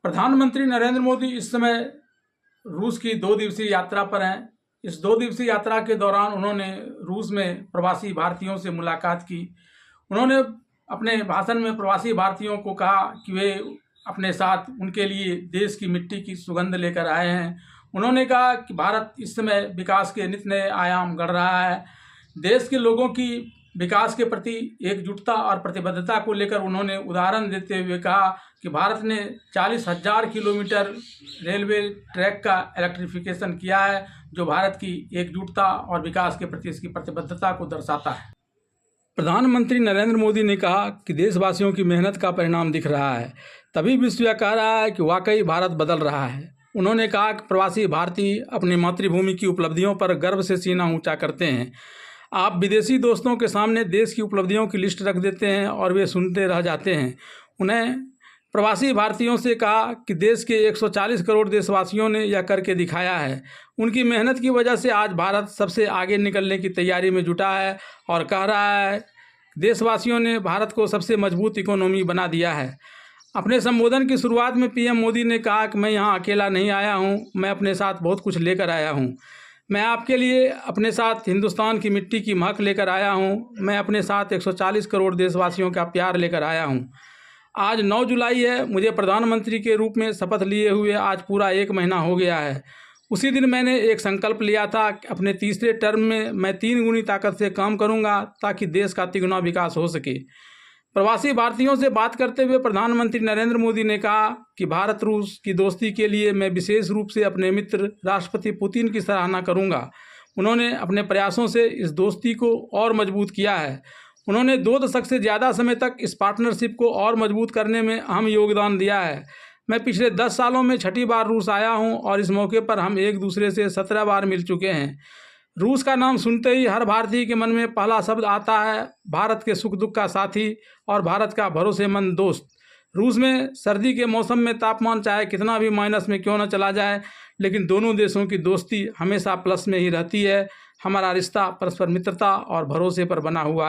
प्रधानमंत्री नरेंद्र मोदी इस समय रूस की 2 दिवसीय यात्रा पर हैं। इस 2 दिवसीय यात्रा के दौरान उन्होंने रूस में प्रवासी भारतीयों से मुलाकात की। उन्होंने अपने भाषण में प्रवासी भारतीयों को कहा कि वे अपने साथ उनके लिए देश की मिट्टी की सुगंध लेकर आए हैं। उन्होंने कहा कि भारत इस समय विकास के नित नए आयाम गढ़ रहा है। देश के लोगों की विकास के प्रति एकजुटता और प्रतिबद्धता को लेकर उन्होंने उदाहरण देते हुए कहा कि भारत ने 40,000 किलोमीटर रेलवे ट्रैक का इलेक्ट्रिफिकेशन किया है, जो भारत की एकजुटता और विकास के प्रति इसकी प्रतिबद्धता को दर्शाता है। प्रधानमंत्री नरेंद्र मोदी ने कहा कि देशवासियों की मेहनत का परिणाम दिख रहा है, तभी विश्व यह कह रहा है कि वाकई भारत बदल रहा है। उन्होंने कहा कि प्रवासी भारतीय अपनी मातृभूमि की उपलब्धियों पर गर्व से सीना ऊंचा करते हैं। आप विदेशी दोस्तों के सामने देश की उपलब्धियों की लिस्ट रख देते हैं और वे सुनते रह जाते हैं। उन्हें प्रवासी भारतीयों से कहा कि देश के 140 करोड़ देशवासियों ने यह करके दिखाया है। उनकी मेहनत की वजह से आज भारत सबसे आगे निकलने की तैयारी में जुटा है और कह रहा है देशवासियों ने भारत को सबसे मजबूत इकोनॉमी बना दिया है। अपने संबोधन की शुरुआत में पीएम मोदी ने कहा कि मैं यहाँ अकेला नहीं आया हूँ, मैं अपने साथ बहुत कुछ लेकर आया हूँ। मैं आपके लिए अपने साथ हिंदुस्तान की मिट्टी की महक लेकर आया हूँ। मैं अपने साथ 140 करोड़ देशवासियों का प्यार लेकर आया हूँ। आज 9 जुलाई है। मुझे प्रधानमंत्री के रूप में शपथ लिए हुए आज पूरा 1 महीना हो गया है। उसी दिन मैंने एक संकल्प लिया था कि अपने तीसरे टर्म में मैं 3 गुनी ताकत से काम करूँगा ताकि देश का तिगुना विकास हो सके। प्रवासी भारतीयों से बात करते हुए प्रधानमंत्री नरेंद्र मोदी ने कहा कि भारत रूस की दोस्ती के लिए मैं विशेष रूप से अपने मित्र राष्ट्रपति पुतिन की सराहना करूंगा। उन्होंने अपने प्रयासों से इस दोस्ती को और मजबूत किया है। उन्होंने 2 दशक से ज़्यादा समय तक इस पार्टनरशिप को और मजबूत करने में अहम योगदान दिया है। मैं पिछले 10 सालों में 6ठी बार रूस आया हूँ और इस मौके पर हम एक दूसरे से 17 बार मिल चुके हैं। रूस का नाम सुनते ही हर भारतीय के मन में पहला शब्द आता है भारत के सुख दुख का साथी और भारत का भरोसेमंद दोस्त। रूस में सर्दी के मौसम में तापमान चाहे कितना भी माइनस में क्यों न चला जाए, लेकिन दोनों देशों की दोस्ती हमेशा प्लस में ही रहती है। हमारा रिश्ता परस्पर मित्रता और भरोसे पर बना हुआ है।